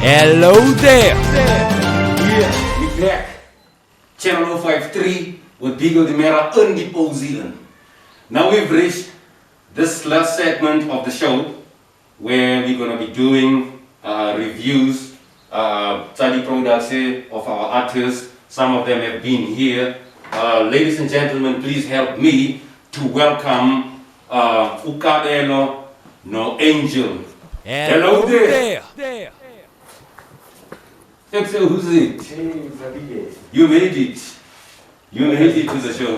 Hello there. Yeah, we back. Channel 053 with Bigo Dimera in Deep Zealand. Now we've reached this last segment of the show where we're going to be doing reviews, study products of our artists. Some of them have been here. Ladies and gentlemen, please help me to welcome Ukabelo No Angel. Hello there. So who's it? You made it. You made it to the show.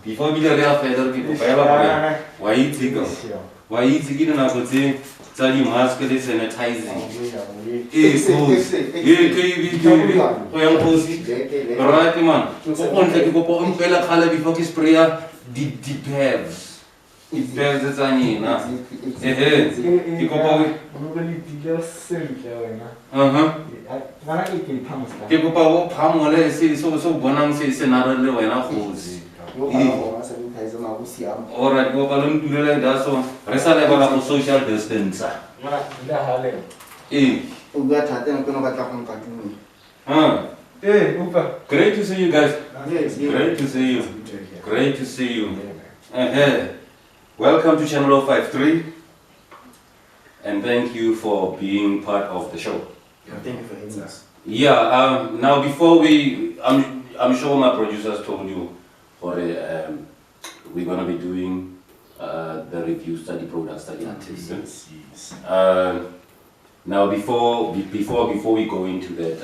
Before we get further people, why you think why you think you know tell you mask is sanitizing. Right man. So on take go po umpela khala before ki sprayer the pevs. It pevs tsani na. Ki go po ke kopa o phamole se so bonang se nara le wena kgosi ora go ba leng tulela da so re sa le ba go social distance great to see you guys. Great to see you. Great to see you. Welcome to Channel 053 and thank you for being part of the show. Thank you for having us. Yeah, now before I'm sure my producers told you we're going to be doing the review, study products, study artists. Yes. Now before we go into that,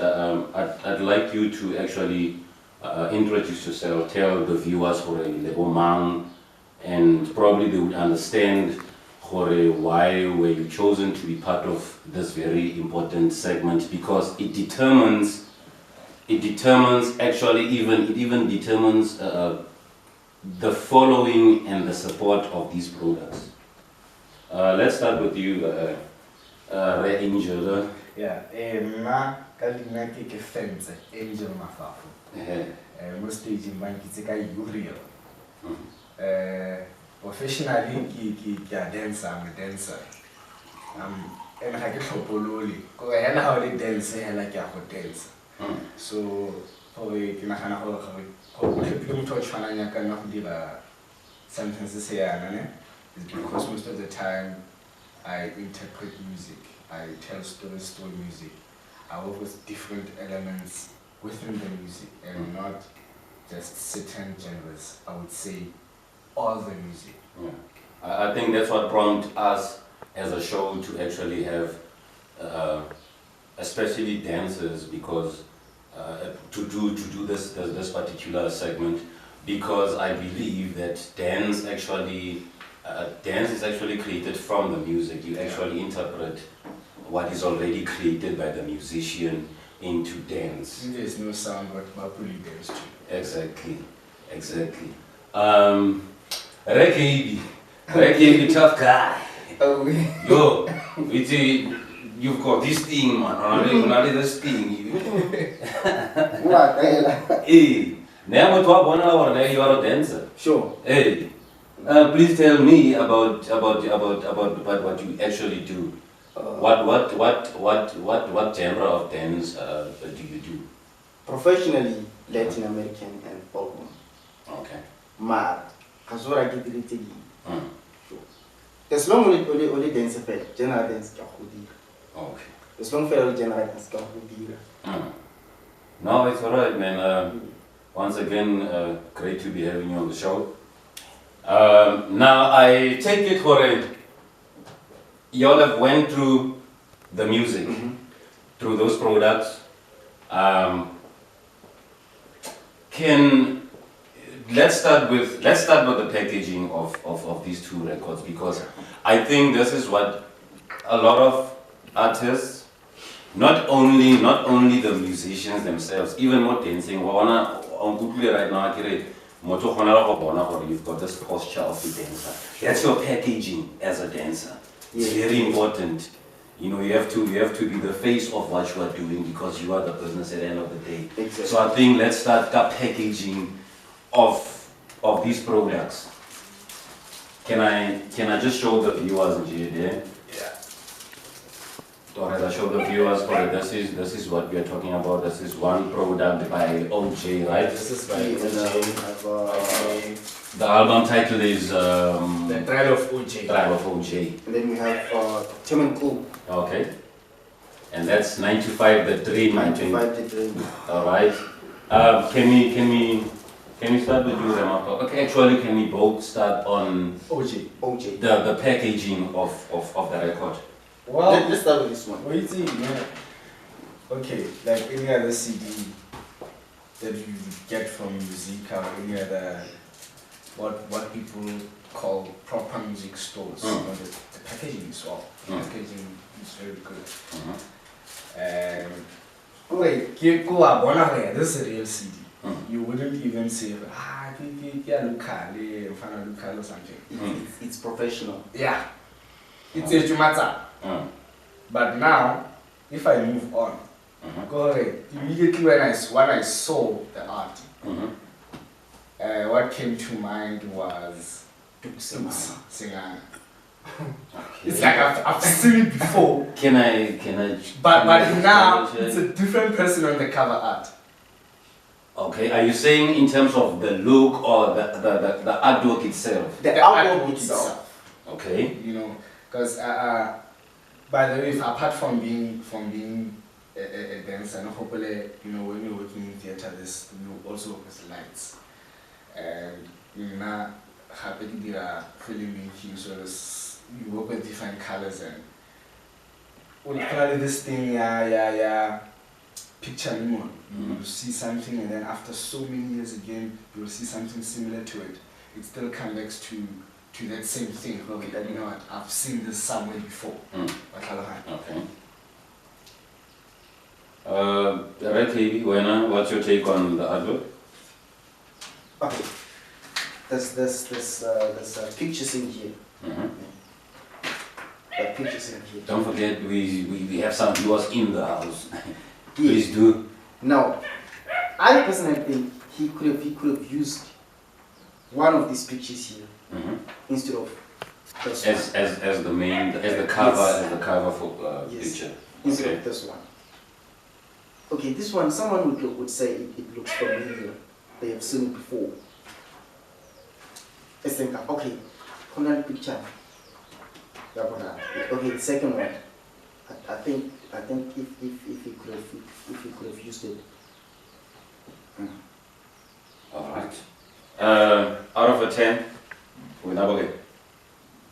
I'd like you to actually introduce yourself, tell the viewers and probably they would understand why were you chosen to be part of this very important segment, because it determines actually even determins the following and the support of these products. Let's start with you, Ray Angel. Yeah, ma kalina ke fence Angel Mafafu. Mo stage in bank it's ka Uriel. Professionally ki a dancer, I'm a dancer. And I get hopololi. Ko hela ha le dance hela ke a go dance. So ho ke nagana go ke motho o tshwanang ka nna go dira sentences se yana ne, is because most of the time I interpret music, I tell stories through music. I work with different elements within the music and not just certain genres. I would say all the music. Yeah. I think that's what prompted us as a show to actually have especially dancers, because to do this particular segment, because I believe that dance is actually created from the music. You actually interpret what is already created by the musician into dance. There's no sound but Mapuli dance too. Exactly. Reiki, tough guy. Oh, Yo, you've got this thing, man. Only this thing. Hey, now you are a dancer. sure. Hey, please tell me about what you actually do. What genre of dance do you do? Professionally, Latin American and folk. Okay. Ma, kazora gidilitegi. As long as only dance effect, general dance kahudi. Okay. As long as general dance kahudi. No, it's alright, man. Once again, great to be having you on the show. Now I take it y'all have went through the music, through those products. Let's start with the packaging of these two records, because I think this is what a lot of artists, not only the musicians themselves, even more dancing, right now, you've got this posture of the dancer. That's your packaging as a dancer. It's very important. You know, you have to be the face of what you are doing, because you are the business at the end of the day. Exactly. So I think let's start the packaging of these products. Can I just show the viewers there? Yeah. Alright, I show the viewers for it. This is what we are talking about. This is one product by OJ, right? This is by And we OJ. have, The album title is The Trial of OJ. Trial of OJ. and then we have Tim and Cool, Okay. And that's 925 the dream, I think. 95 the dream. Alright. Can we start with you, Ramapho? Okay, actually, can we both start on OJ. OJ. the packaging of the record? Well, Let's start with this one. waiting, man. Okay, like any other CD that you get from music or any other what people call proper music stores, Mm. you know, the packaging is well. The Mm. packaging is very good. Mhm. Wait, this is a real CD. Mm. You wouldn't even say, Luca or something. It's professional. Yeah. It's a Jumata. Mm. But now, if I move on, Mhm. go ahead. Immediately when I saw the art, Mhm. what came to mind was Tuksima. Singana. Okay. It's like I've seen it before, Can I? but can I now double check? it's a different person on the cover art. Okay, are you saying in terms of the look or the artwork itself? The The album artwork itself. Okay. You know, because by the way, apart from being a dancer, and hopefully, you know, when you're working in theater, you also work with lights, and now happy to filmmaking, so you work with different colors and when finally this thing, picture lemon, you will see something, and then after so many years again, you will see something similar to it. It still comes back to that same thing. Okay, that you know what, I've seen this somewhere before. Mm. Okay. Okay. Right, Katie, what's your take on the artwork? Okay. There's pictures in here. Mhm. There are pictures in here. Don't forget, we have some viewers in the house. Yes. Please do. Now, I personally think he could have used one of these pictures here Mhm. instead of this one. As the main, as the cover, Yes. as the cover for Yes. picture. Instead Okay. of this one. Okay, this one, someone would say it looks familiar. They have seen it before. I think, okay, another picture. Okay, the second one. I think if he could have used it. All right. Out of a 10, we never get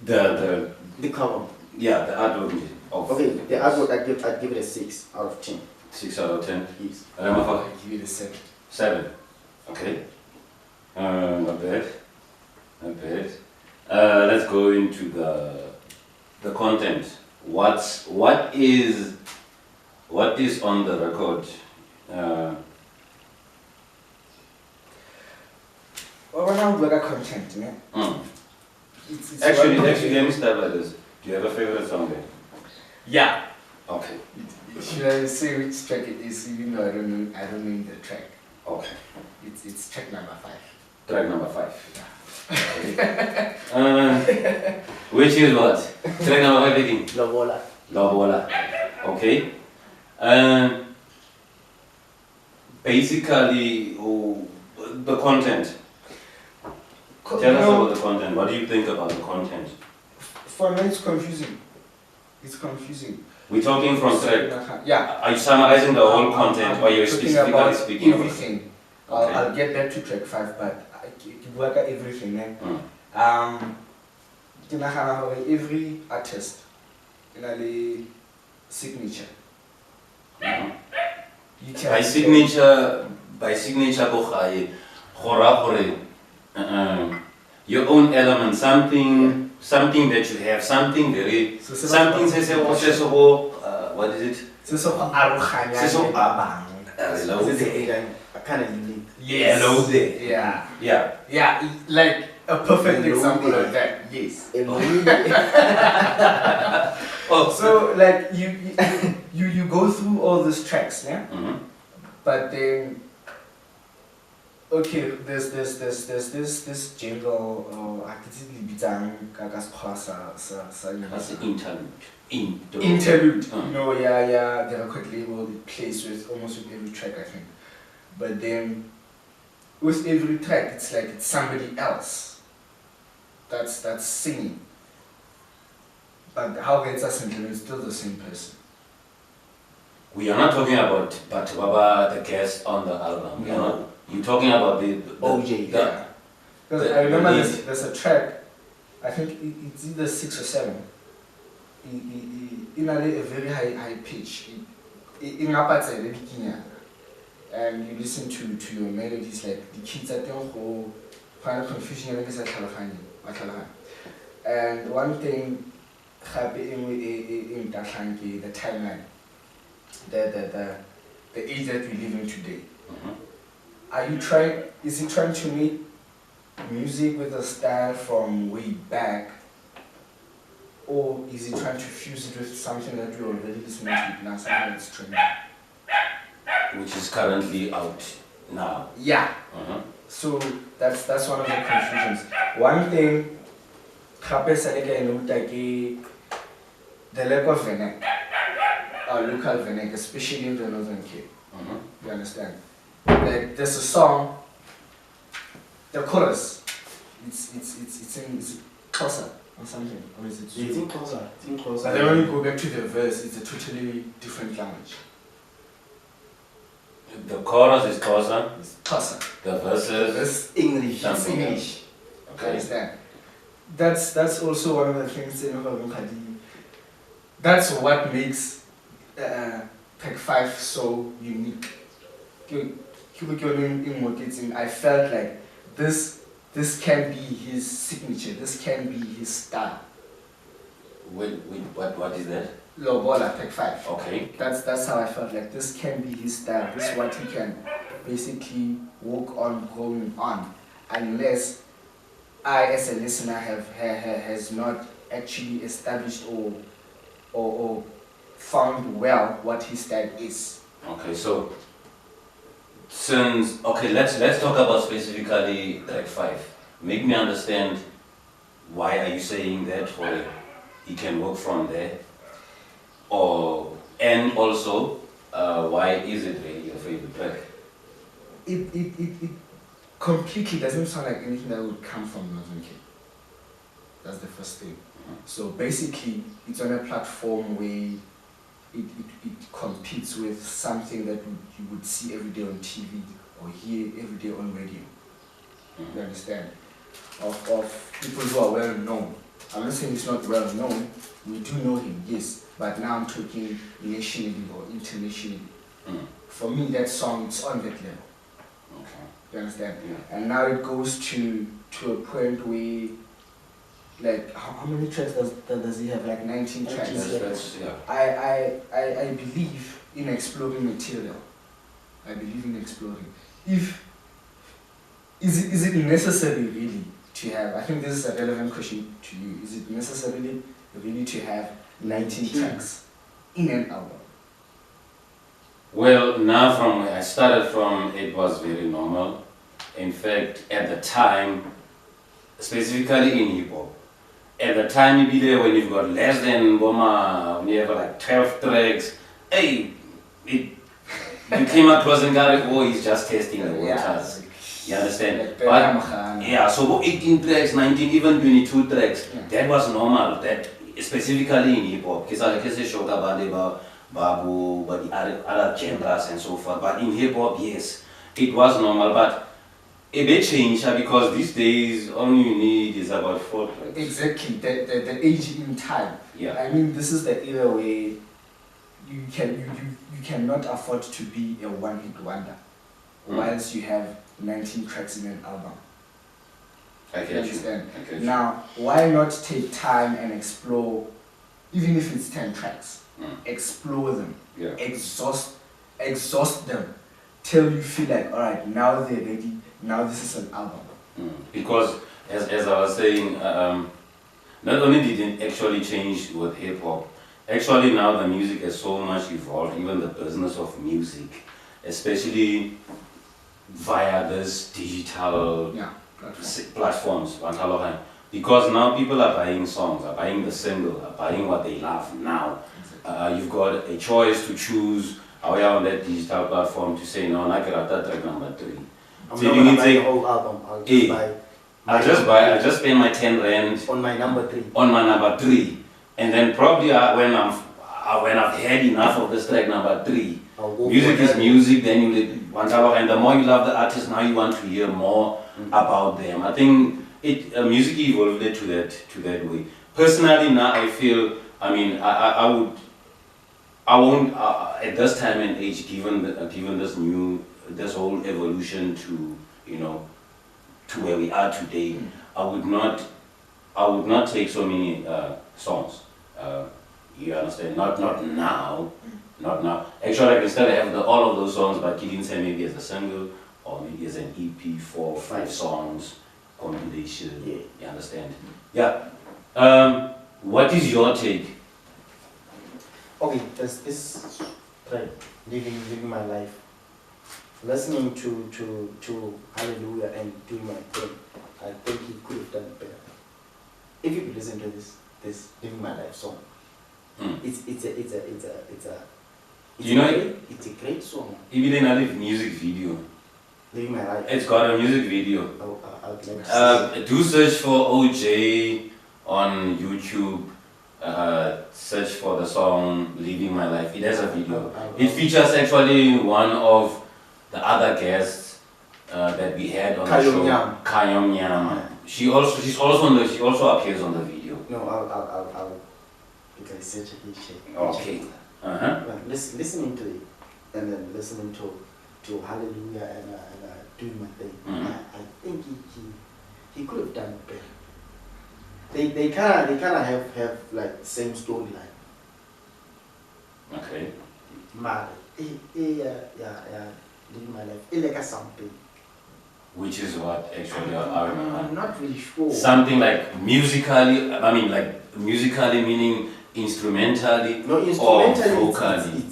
The cover. the artwork of Okay, the artwork I'd give it a 6 out of 10. 6 out of 10. Yes. Ramapho? I'll give it a 7. 7. Okay. Not bad. Not bad. Let's go into the content. What is on the record? Well, when I look at content, man, Mm. it's Actually, one- let me start like this. Do you have a favorite song there? Yeah. Okay. Should I say which track it is, even though I don't know the track? Okay. It's track number 5. Track number 5. Which is what? Track number 5 again? Lobola. Lobola. Okay. Basically, the content. Tell us about the content. What do you think about the content? For me, it's confusing. It's confusing. We're talking from track. Yeah. Are you summarizing the whole content, or you're talking specifically about speaking about? everything. Okay. I'll get back to track 5, but I work at everything. Mm. Ke nagana hore every artist in a signature. Mhm. You By signature, go gae, go raya gore, your own element, something that you have, something very, So something what is it? Se so go aroganya Se so le ba bang. I kind of unique. Yes. Hello there. Yeah. Yeah. Yeah, like a perfect Hello example there. of that. Yes. Oh, So like you go through all these tracks, yeah? Mhm. But then Okay, there's this general I could see bitsang kakas khasa sa That's the interlude. interlude. You know, yeah, the record label it plays with almost with every track I think. But then with every track it's like it's somebody else that's singing. But how gets us into it's still the same person. We are not talking about Baba, the guest on the album. We are No. not. You're talking about the OJ. Yeah. Because I remember there's a track, I think it's either 6 or 7. In a very high pitch. In and you listen to your melodies like the kids at the kind of confusion and one thing in the timeline, the age that we live in today. Is he trying to make music with a style from way back, or is he trying to fuse it with something that we're already listening to now, something that's trending? which is currently out now. Yeah. So that's one of the confusions. One thing, the lack of Venek, local Venek, especially in the Northern Cape. You understand? Like there's a song, the chorus, it's in Xhosa or something, or is it Zulu? It's in Xhosa. It's in Xhosa. But then when you go back to the verse, it's a totally different language. The chorus is Xhosa, It's Xhosa. the verses. It's English. It's Something English. You Okay. understand? That's also one of the things in Khadi. That's what makes Tech 5 so unique. I felt like this can be his signature, this can be his style. What is that? Lobola Tech 5. Okay. That's how I felt like this can be his style. This is what he can basically work on going on, unless I as a listener has not actually established or found well what his style is. Okay, so let's talk about specifically track 5. Make me understand why are you saying that, or he can work from there, and also why is it really your favorite track? It completely doesn't sound like anything that would come from Northern Cape. That's the first thing. So basically, it's on a platform where it competes with something that you would see every day on TV or hear every day on radio. You understand? Of people who are well known. I'm not saying he's not well known. We do know him, yes. But now I'm talking nationally or internationally. For me, that song, it's on that level. Okay. You understand? Yeah. And now it goes to a point where, like, how many tracks does he have? Like 19 tracks. Yeah. I believe in exploring material. I believe in exploring. Is it necessary really to have? I think this is a relevant question to you. Is it necessarily really to have 19 tracks in an album? Well, now from where I started from, it was very normal. In fact, at the time, specifically in hip hop, at the time you be there when you've got less than when you have like 12 tracks, hey, you came across and got it, oh, he's just testing the waters. You understand? Like But, yeah, so 18 tracks, 19, even 22 tracks, that was normal. That specifically in hip hop, because I can say Shoka Babu, but the other genres and so forth. But in hip hop, yes, it was normal. But a bit changed because these days all you need is about 4 tracks. Exactly, the age in time. Yeah. I mean, this is the era where you cannot afford to be a one-hit wonder, whilst you have 19 tracks in an album. I You get you. understand? I get you. Now, why not take time and explore, even if it's 10 tracks, explore them, Yeah. exhaust them, till you feel like, all right, now they're ready, now this is an album. Because as I was saying, not only did it actually change with hip hop, actually now the music has so much evolved, even the business of music, especially via this digital Yeah, platform. platforms. Because now people are buying songs, are buying the single, are buying what they love now. You've got a choice to choose how you are on that digital platform to say, no, I got that track number 3. I'm So not you gonna need buy to the say, whole album. I'll Eh, just buy. I just spend my 10 rand on my number 3. on my number 3. And then probably when I've had enough of this track number 3, I'll go music for is that. music, then and the more you love the artist, now you want to hear more about them. I think music evolved it to that way. Personally now I feel, I won't at this time and age, given this whole evolution to to where we are today, I would not take so many songs. You understand? Not now. Not now. Actually, I can still have all of those songs, but Kidin say maybe as a single or maybe as an EP, 4 or 5 songs compilation. Yeah. You understand? Yeah. What is your take? Okay, this right, living my life, listening to Hallelujah and doing my thing. I think he could have done better. If you could listen to this living my life song, it's a great song. Even a music video. Living my life. It's got a music video. I'd like to see it. Do search for OJ on YouTube. Search for the song Living My Life. It has a video. It features actually one of the other guests that we had on the show. Nyama. Kayom Nyama. She also appears on the video. No, I'll because search it. Okay. But listening to it and then listening to Hallelujah and doing my thing, I think he could have done it better. They kind of have like the same storyline. Okay. But living my life, it's like something. Which is what actually I'm not really sure. something like musically. Musically meaning instrumentally. No, or instrumentally, vocally.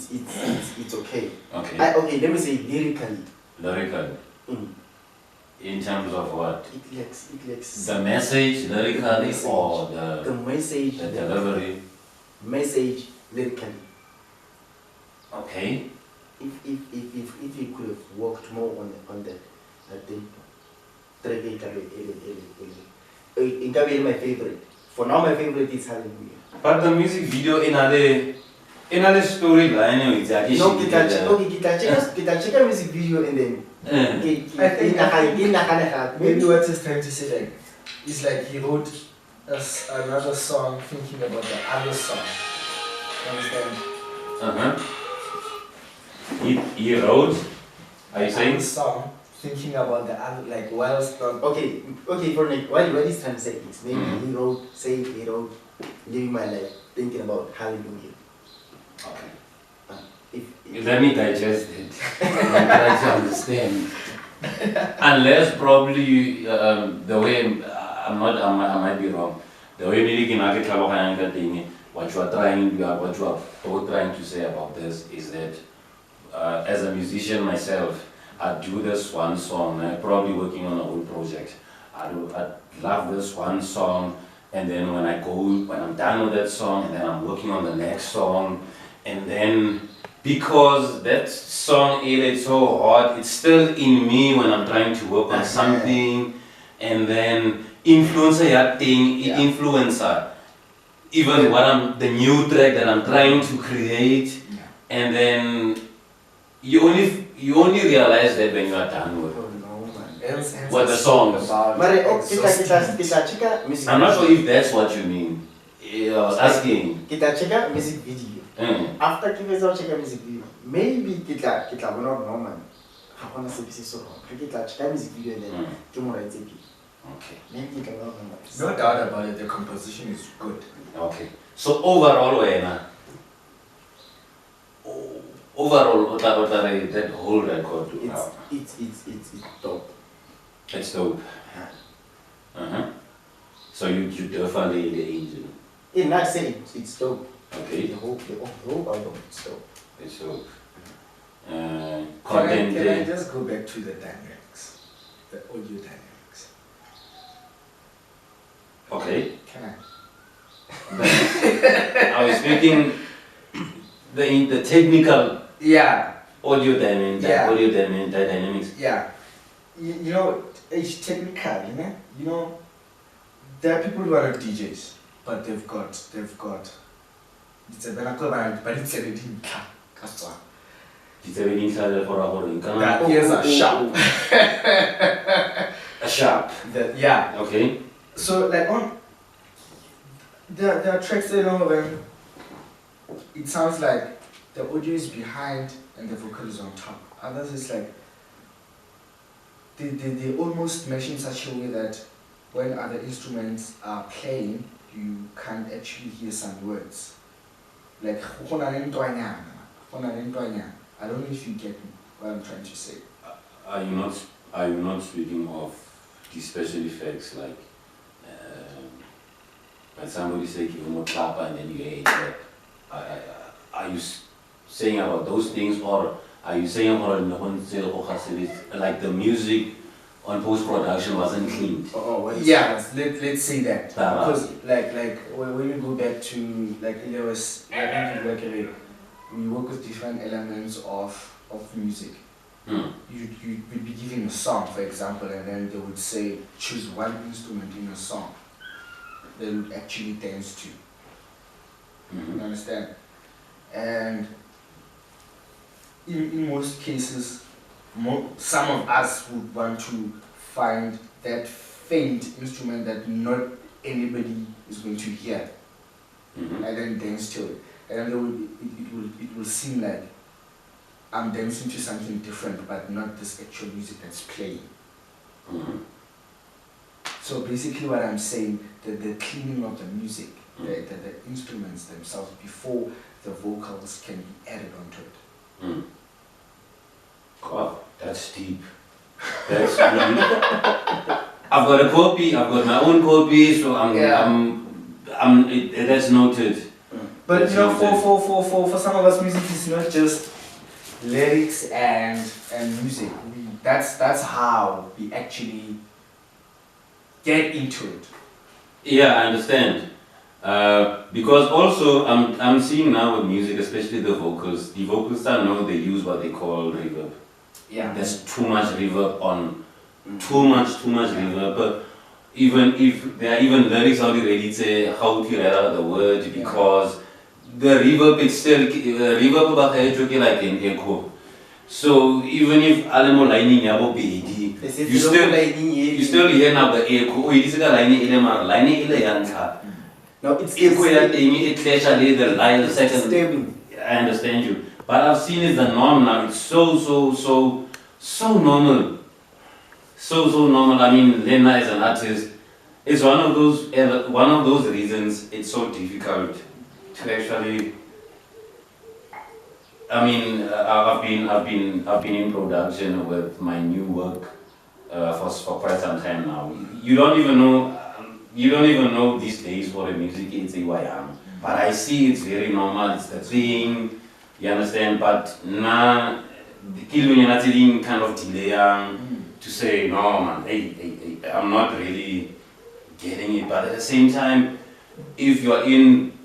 it's okay. Okay. Okay, let me say lyrically. Lyrically. In terms of what? It lacks The message lyrically or the message, the delivery? message lyrically. Okay. If he could have worked more on that, I think track it can be my favorite. For now, my favorite is Hallelujah. But the music video in a storyline is actually No, kita check a music video and then. Maybe what he's trying to say, like, is like he wrote another song thinking about the other song. You understand? He wrote. Are you saying? Another song thinking about the other, like whilst not. Okay, for Nick, what he's trying to say is maybe he wrote Living My Life, thinking about Hallelujah. Okay. Let me digest it and try to understand. Unless probably the way I might be wrong. The way what you are both trying to say about this is that as a musician myself, I do this one song. I'm probably working on a whole project. I love this one song, and then when I'm done with that song, and then I'm working on the next song, and then because that song is so hard, it's still in me when I'm trying to work on something, and then influencer that thing, it influencer. Even the new track that I'm trying to create, and then you only realize that when you are done with what the song is. I'm not sure if that's what you mean. I was asking. Kita check out music video. After kita check out music video, maybe kita normal. Hakuna services so wrong. Kita check out music video and then tomorrow it's Okay. maybe kita normal. No doubt about it, the composition is good. Okay. So overall, that whole record. It's dope. It's dope. So you definitely the angel. Yeah, not saying it's dope. Okay. The whole album is dope. It's dope. content. Can I just go back to the dynamics, the audio dynamics? Okay. Can I? I was speaking the technical Yeah, audio Yeah. dynamics. yeah. You know, it's technical, you know, there are people who are not DJs, but they've got, it's a better but it's a reading car. That ears are sharp. A sharp. Yeah. Okay. So like there are tracks that, you know, when it sounds like the audio is behind and the vocal is on top. Others is like they almost mesh in such a way that when other instruments are playing, you can't actually hear some words. Like I don't know if you get me, what I'm trying to say. Are you not speaking of the special effects like when somebody say give him a clap and then you hear it? Are you saying about those things, or are you saying about like the music on post production wasn't cleaned? Yeah, let's say that. Ah. Because like when you go back to like there was we work with different elements of music. You would be given a song, for example, and then they would say choose one instrument in a song they would actually dance to. You understand? And in most cases, some of us would want to find that faint instrument that not anybody is going to hear, and then dance to it. And then it will seem like I'm dancing to something different, but not this actual music that's playing. So basically what I'm saying, the cleaning of the music, the instruments themselves before the vocals can be added onto it. God, that's deep. That's deep. I've got a copy. I've got my own copy, so that's noted. But That's you know, noted. for some of us, music is not just lyrics and music. That's how we actually get into it. Yeah, I understand. Because also I'm seeing now with music, especially the vocals I know they use what they call reverb. Yeah. There's too much reverb on, too much reverb. But even if there are even lyrics already say how to write out the word, because the reverb it's still reverb like an echo. So even if alemo lining yabo bedi, you still hear now the echo. It is the lining ile yanka. No, it's Echo ya thing it clearly the line second. stable. I understand you, but I've seen it the norm now. It's so normal, so normal. I mean, Lena as an artist, it's one of those reasons it's so difficult to actually. I mean, I've been in production with my new work for quite some time now. You don't even know these days what a music is AYM. But I see it's very normal, it's the thing, you understand? But nah, you're not kind of delaying to say, no man, hey, I'm not really getting it. But at the same time, if you're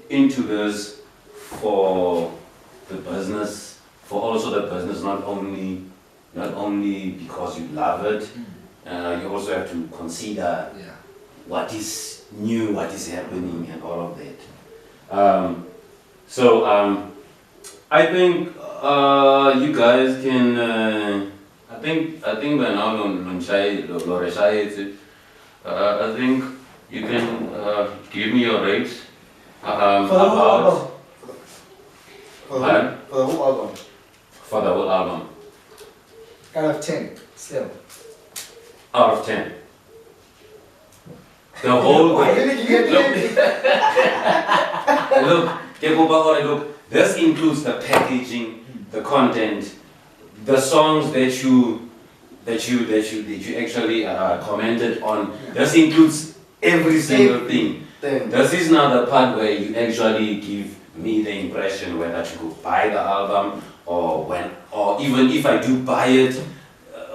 into this for the business, not only because you love it, you also have to consider what is new, what is happening, and all of that. I think you guys can. I think by now, I think you can give me your rates. For the whole album. Pardon? For the whole album. For the whole album. Out of 10, still. Out of 10. The whole look, this includes the packaging, the content, the songs that you actually commented on. This includes every single thing. This is now the part where you actually give me the impression whether to go buy the album or even if I do buy it,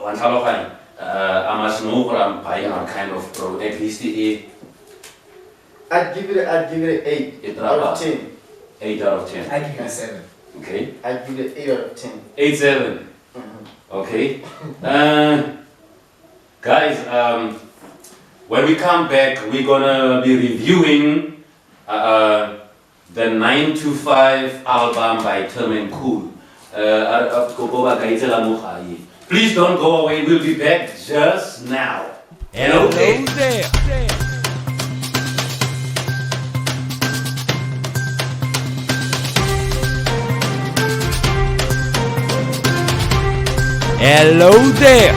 I must know what I'm buying. I'm kind of pro. At least I'd give it an 8 out of 10. 8 out of 10. I give it a 7. Okay. I'd give it 8 out of 10. 8, 7. Okay. Guys, when we come back, we're gonna be reviewing the 9 to 5 album by Termin Cool. Please don't go away, we'll be back just now. Hello there. Hello there.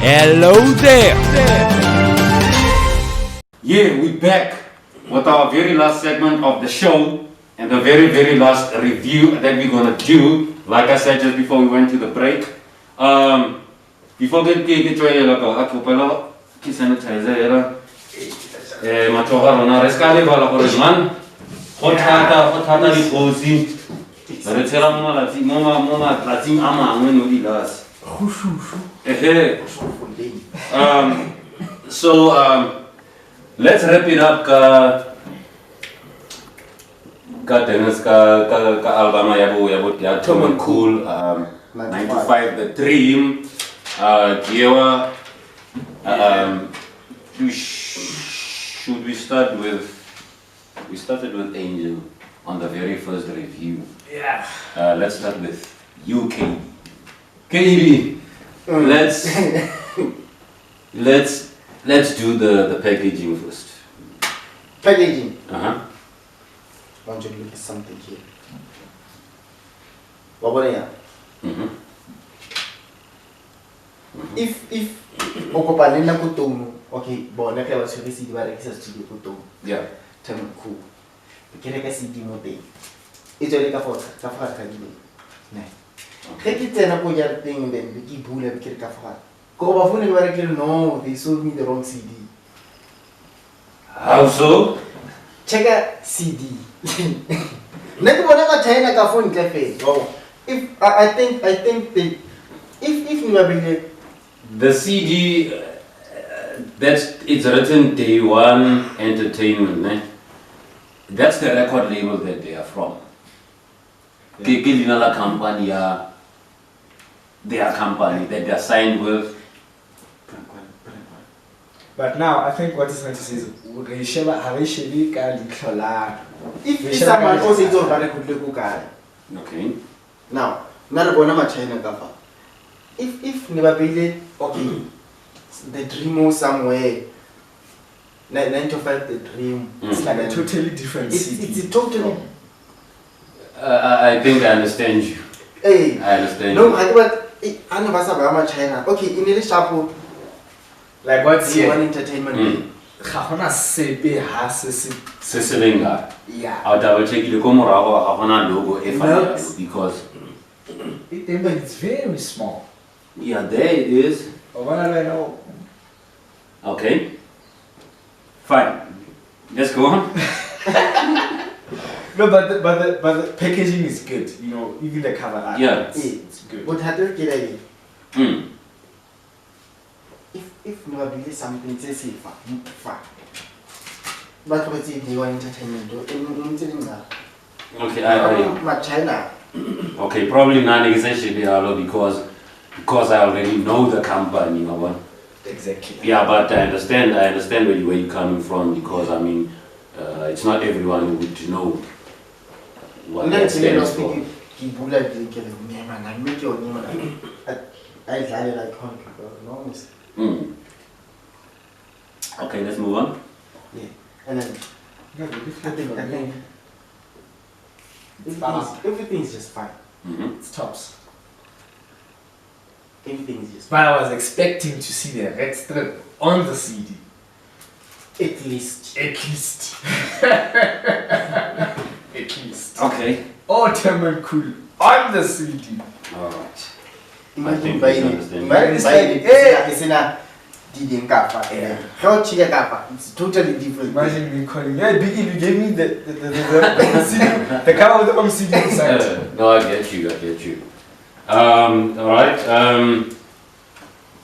Hello there. Yeah, we're back with our very last segment of the show and the very, very last review that we're gonna do. Like I said just before we went to the break. Before we get to the sanitizer, matsoga rona re ska le bala gore man go thata di kotsi re tshela mo matsatsing a mangwe no di lase. So let's wrap it up ka Dennis ka album ya Termin Cool 9 to 5 The Dream Giewa. Should we start with we started with Angel on the very first review. Yeah. Let's start with UK. KB, let's do the packaging first. Packaging. Uh-huh. I want you to look at something here. What about it? Mm-hmm. If okopane na kutono, okay, bona ka ba tshwere CD ba rekisa studio kutono. Yeah. Termin Cool. Ke reka CD mo teng. E tswele ka fora ka dilo. Ne. Ge ke tsena go ya teng then ke bula ke re ka fora. Go ba fone ba rekile no, they sold me the wrong CD. How so? Check a CD. Nna ke bona ka China ka phone ke fe. Oh. If I think they if you are the CD it's written Day One Entertainment, ne? That's the record label that they are from. Yeah. Company, their company that they are signed with. But now I think what is meant to say is if someone also is already could Okay. now, not going to China cover. If never build okay, the dream or somewhere. 9 to 5 the dream. It's like a totally different CD. It's a totally. I think I understand you. Hey. I understand. No, you. I never saw China. Okay, in the sharp. Like what's here? One entertainment. Sisilinga. Yeah. I'll double check the logo because it's very small. yeah, there it is. Oh, Okay. Fine. Let's go on. No, but the packaging is good. You know, even the cover art. Yeah. It's good. But how do you get it? If never build something, say safe. But what's it? They want entertainment. Okay, China. Okay, probably not exactly because I already know the company, you know what? Exactly. Yeah, but I understand where you're coming from, because I mean, it's not everyone who would know what that stands for. He bullied the kid. Man, I make your name. I like country, bro. No, Mm. Okay, let's move on. yeah. And then Yeah, I think everything's just fine. Mm-hmm. it's tops. Everything is just But I was expecting to see the red strip on the CD. fine. At least. At least. At least. Okay. Autumn and Cool on the CD. All right. Imagine think buying we it. understand. Imagine buying it. It's in a DDM kappa. Yeah. How chicken kappa? It's totally different. Imagine me calling, yeah, Biggie, you gave me the CD, the cover of the home CD inside. No, I get you. All right.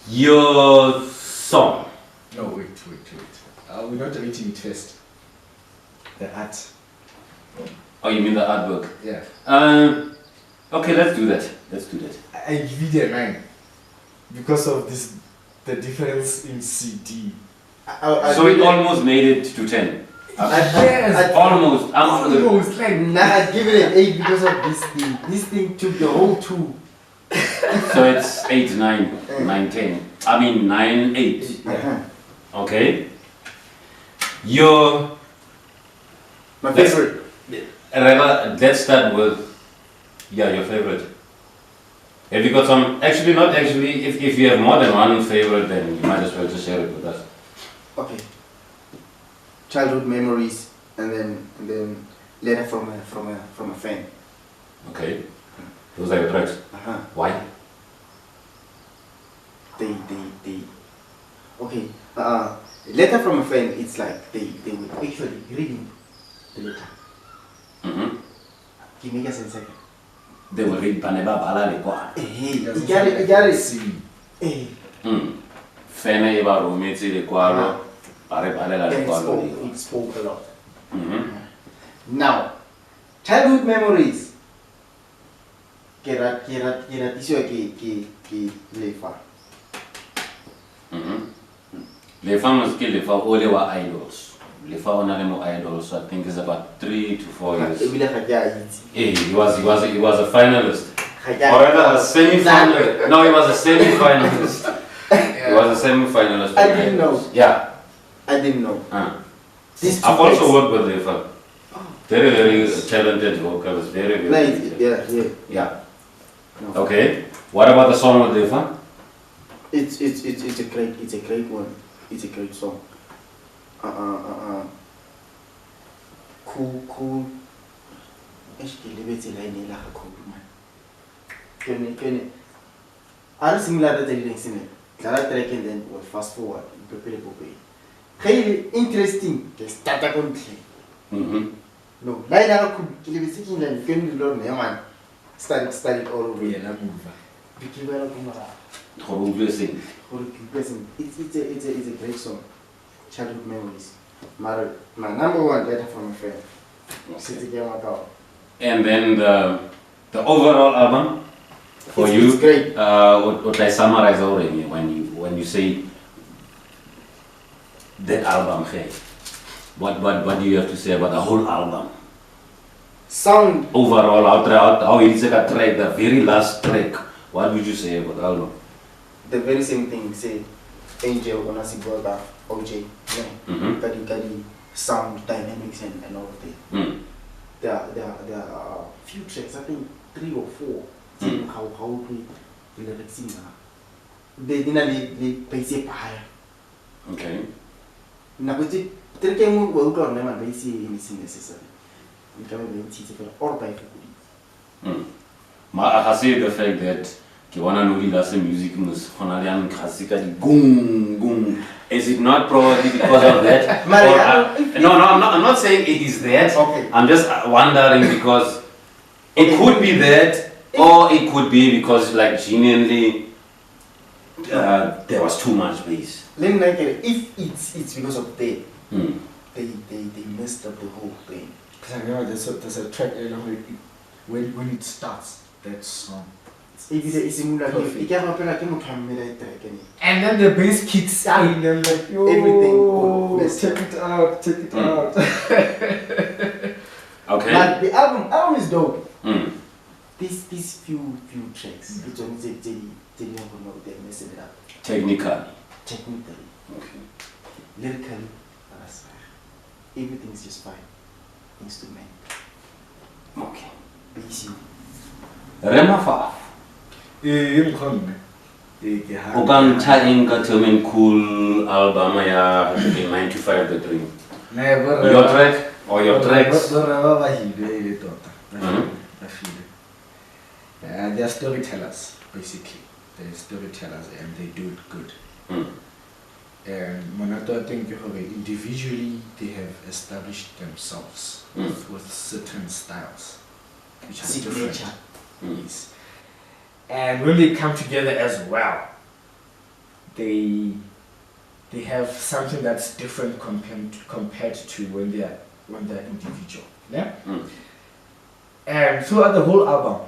Your song. No, wait. We're not rating it first. The art. Oh, you mean the artwork? Yeah. Okay, let's do that. I give it a 9 because of this, the difference in CD. So it almost made it to 10. Yes, Almost. almost like Nah, I'd give it an 8 because of this thing. This thing took the whole 2. So it's 8, 9, 10. I mean 9, 8. Uh-huh. Okay. Your My Let's- favorite. let's start with your favorite. Have you got some? Actually, not actually. If you have more than one favorite, then you might as well just share it with us. Okay. Childhood memories, and then letter from a friend. Okay. Those are your tracks. Uh-huh. Why? They okay. Letter from a friend. It's like they were actually reading the letter. Mm-hmm. Give me a second. They will read Paneba Bala Lekwa. Hey, you got it. CD. Hey. Fene Eba Rumeti Lekwalo. Pare Pare La And Lekwalo. it spoke a lot. Mm-hmm. Now, childhood memories. Kera tisyo ke lefa. Mm-hmm. Lefa must kill Lefa all our idols. Lefa Onalemo idols, I think is about 3 to 4 years. Ebile ga ke a itse. Hey, he was a finalist. Ga ke a Or rather a semi-finalist. No, he was a semi-finalist. He was a semi-finalist. I didn't know. Yeah. I didn't know. These two I've also guys- worked with Lefa. Very, very talented vocalist. Very, very Nice. talented. Yeah. Yeah. No. Okay. What about the song with Lefa? It's a great one. It's a great song. Cool. Actually, lebetse line e la ga cool man. Kene. Are similar to the lyrics in it. Dlala track and then we'll fast forward. Prepare pope. Hey, interesting. Ke start a kontle. Mm-hmm. No, line la cool. Ke lebetse ke line kene lo ne man. Start it all over. Yeah, that move. Bikibela kumara. It's a great song. Childhood memories. My number one letter from a friend. City Game Out. And then the overall album for It's you. great. What I summarize already when you say that album, hey, what do you have to say about the whole album? Sound. Overall, how is it a track, the very last track? What would you say about the album? The very same thing. Say Angel Onasi Burger, OJ. Yeah. Mm-hmm. Kadi sound dynamics and all of that. Mm. There are few tracks. I think 3 or 4. Mm. How we the lyrics in there. They didn't pay higher. Okay. Na kuti treke mu wa utlwa rona ba ise anything necessary. Nka ba ntse fela or by Mm. I see the fact that ke bona no di last music mus gona le an khasika di gong. Is it not probably because of that? No, I'm not saying it is that. Okay. I'm just wondering because it Okay. could be that, or it could be because like genuinely there was too much bass. Let me like if it's because of that, Mm. they messed up the whole thing. Because I remember there's a track when it starts, that song. ebile e simolola e ka rapela ke motho a mmela e track ene. And then the bass kicks in and like, yo, Everything. check it out, check it out. Okay. But the album is dope. Mm. These few tracks, it's only they messing it up. Technically. Technically, Okay. lyrically, everything's just fine. Instrument, Okay. bass. Rema fa. Yung kong O ka ntsha eng ka Termin Cool album ya 9 to 5 the dream. never. Your track or your tracks? They are storytellers, basically. They're storytellers and they do it good. Mm. And Monato, I think individually they have established themselves with certain styles, which are different. Signature. Yes. And when they come together as well, they have something that's different compared to when they're individual. Yeah. Mm. And throughout the whole album,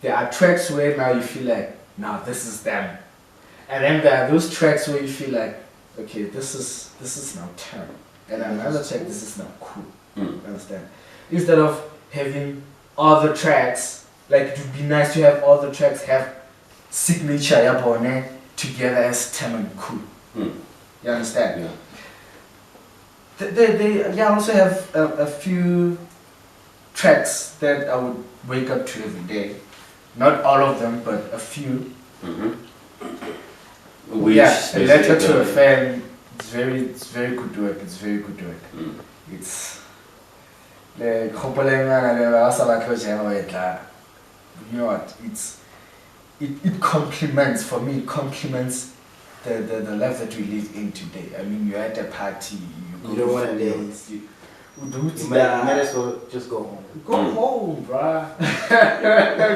there are tracks where now you feel like, now this is them, and then there are those tracks where you feel like, okay, this is now turn, and another track, this is now cool. Mm. Understand? Instead of having all the tracks, like it would be nice to have all the tracks have signature yabone together as Tem and Cool. Mm. You understand? Yeah. They also have a few tracks that I would wake up to every day. Not all of them, but a few. Which yeah, a letter to a specifically- fan. It's very good work. It's very good work. Mm. It's the you know what? It complements, for me. It complements the life that we live in today. I mean, you're at a party. You don't want to dance. You You might as well just go home. Go home, bruh.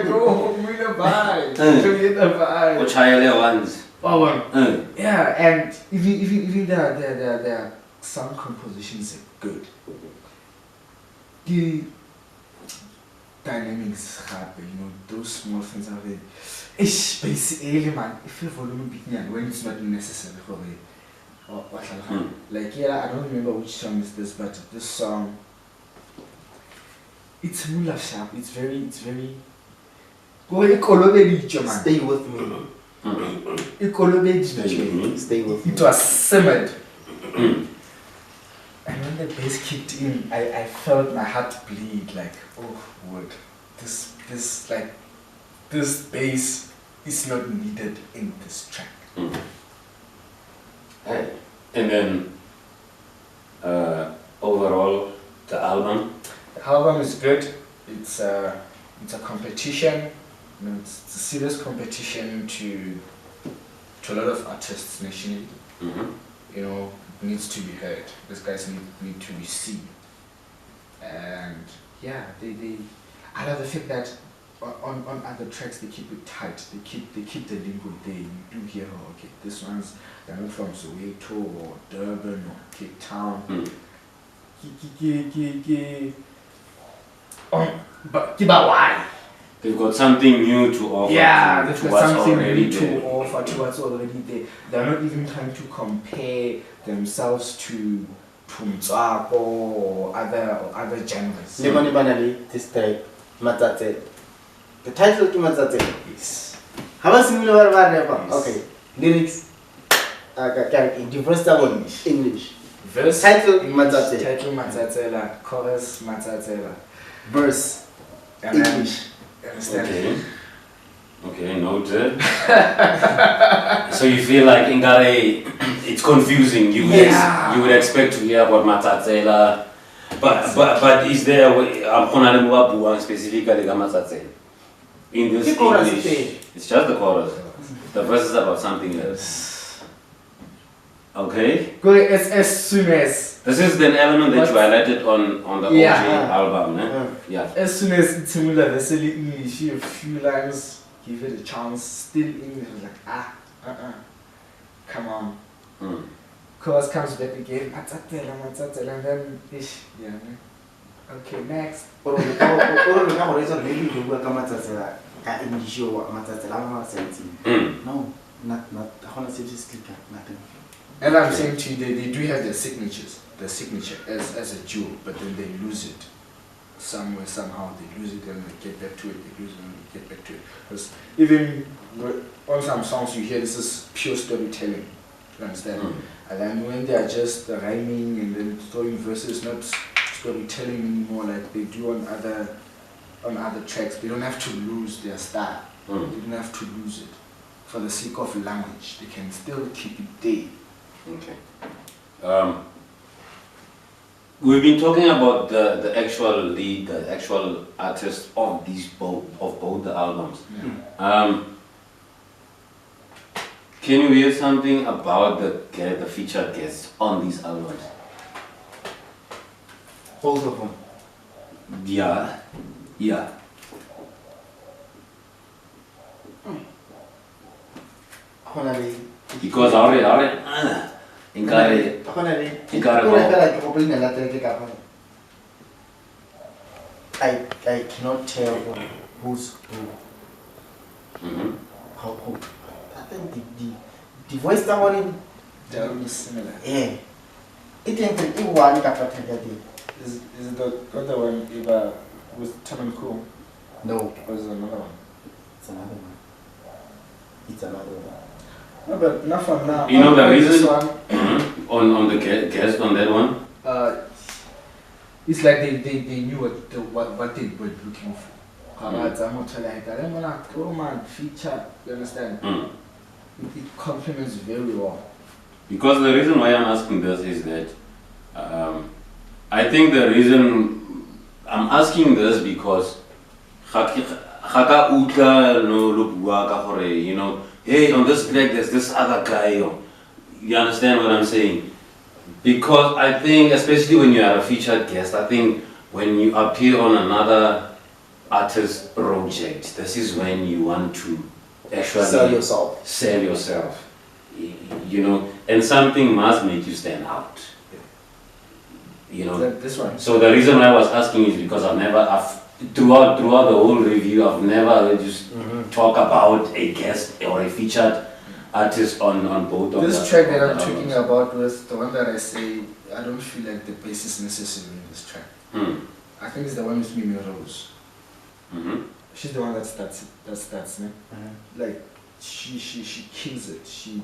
Go home with a vibe. To get the vibe. Which higher ones? Power. Mm. Yeah, and even their sound compositions are good. The dynamics happen, you know, those small things are very. It's basically, man, if you volume big when it's not necessary for it. Like, yeah, I don't remember which song is this, but this song, it's mula sharp. It's very. Man. Stay with me. Stay with me. It was simmered. And when the bass kicked in, I felt my heart bleed. Like, oh, word, this bass is not needed in this track. And then overall, the album. The album is good. It's a competition. You know, it's a serious competition to a lot of artists nationally. You know, it needs to be heard. These guys need to be seen. And yeah, I love the fact that on other tracks they keep it tight. They keep the lingo there. You do hear, oh, okay, this one's they're not from Soweto or Durban or Cape Town. But why? They've got something new to offer. Yeah, to they've got what's something already new to there. offer to what's already there. They're not even trying to compare themselves to Mtswako or other genres. Lemon Banali, this track, Matate. The title to Matate. Yes. How was similar? Yes. Okay. Lyrics. Different one. English. Verse Title, English, Matsatse. Title Matsatsela. Chorus Matsatsela. Verse. And then, English. you understand? Okay, noted. So you feel like in Gare, it's confusing. You would expect to hear about Matsatsela, but is there a way? I'm specifically Matsatsela in this The chorus English. is It's just the chorus. The verse is about something else. Okay. Go as soon as This is the element that you highlighted on the Yeah. OG album, eh? Yeah. As soon as it's similar, there's a little English, a few lines, give it a chance, still English, like, come on. Chorus comes back again, Matsatsela, and then, okay, next. Or really do Matsatse. in the show, Mm. no, not, I want to say this clicker, nothing. And I'm saying to you, they do have their signatures, the signature as a jewel, but then they lose it somewhere, somehow. They lose it and they get back to it, they lose it and they get back to it. Because even on some songs you hear, this is pure storytelling, you understand? Mm. And then when they are just rhyming and then throwing verses, not storytelling anymore like they do on other tracks, they don't have to lose their style. Mm. They don't have to lose it. For the sake of language, they can still keep it there. Okay. We've been talking about the actual lead, the actual artist of both the albums. Yeah. Can you hear something about the featured guests on these albums? Both of them. Yeah. Because I cannot tell who's who. Mhm. Who. I think the voice that one, They are really similar. yeah. It ain't one that Is it the other one with Tom and Cool? No, Or is it another one? it's another one. It's another one. No, but not from now. You know the This reason? one, on the guest on that one? it's like they knew what they were looking for. Feature, you understand? Mm. It complements very well. Because the reason why I'm asking this is that I think the reason I'm asking this because you know, hey, on this track there's this other guy. You understand what I'm saying? Because I think, especially when you are a featured guest, I think when you appear on another artist project, this is when you want to actually Sell yourself. sell yourself. You know, and something must make you stand out. You know. This one. So the reason why I was asking is because throughout the whole review, I've never heard you talk about a guest or a featured artist on both of This the- track that of I'm the talking albums. about was the one that I say I don't feel like the bass is necessary in this track. I think it's the one with Mimi Rose. Mm-hmm. She's the one that starts ne? Like she kills it. She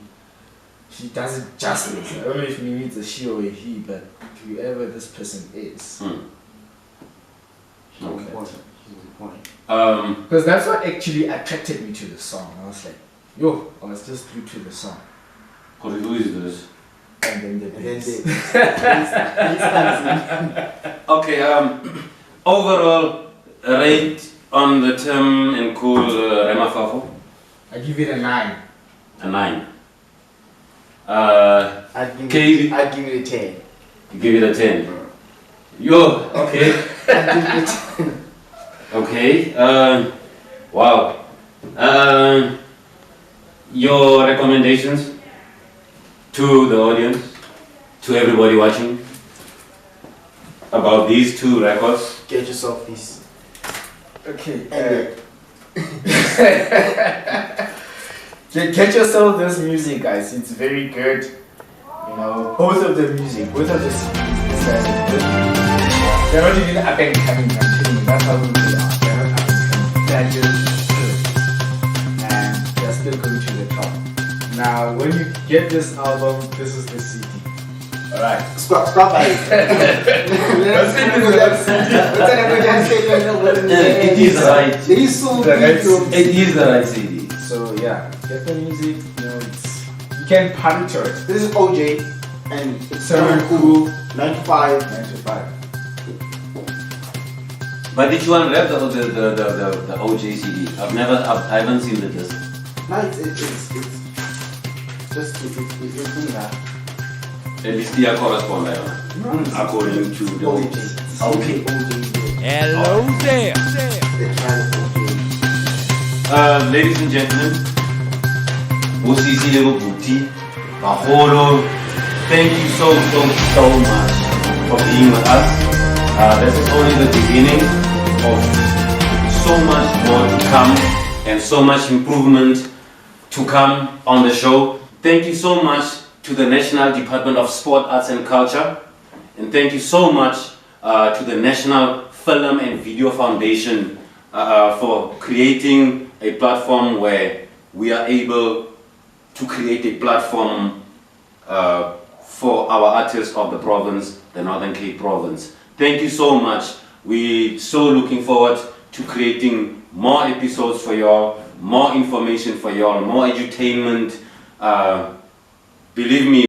does it justice. I don't know if Mimi is a she or a he, but whoever this person is. Okay. Because that's what actually attracted me to the song. I was like, yo, I was just glued to the song. Who is this? And then the And then bass. Okay, overall rate on the Tim and Cool Remafafo? I give it a 9. A 9. I'd give KV? it a 10. You give it a 10. Yo, okay. I'd give it a 10. Okay, wow. Your recommendations to the audience, to everybody watching, about these two records? Get yourself this. Okay. And Get yourself this music, guys. It's very good. You know, both of the music, both of the CDs, they're not even up and coming. I'm telling you, that's how good they are. They're not up and coming. They're just good, and they're still going to the top. Now, when you get this album, this is the CD. All right. Stop by it. It is right. It is so The right good. It is the right CD. So yeah, get the music. You know, you can party to it. This is OJ and it's Seven so cool. 9 to 5. 9 to 5. But did you unwrap the OJ CD? I haven't seen the disc. No, it's just it's in that. At least the correspond, I don't know. According to the OJ. Okay. OJ. Hello there. The kind of OJ. Ladies and gentlemen, Osisi Lebo Booty, Maholo, thank you so much for being with us. This is only the beginning of so much more to come and so much improvement to come on the show. Thank you so much to the National Department of Sport, Arts and Culture, and thank you so much to the National Film and Video Foundation for creating a platform where we are able to create a platform for our artists of the province, the Northern Cape province. Thank you so much. We're so looking forward to creating more episodes for y'all, more information for y'all, more edutainment. Believe me,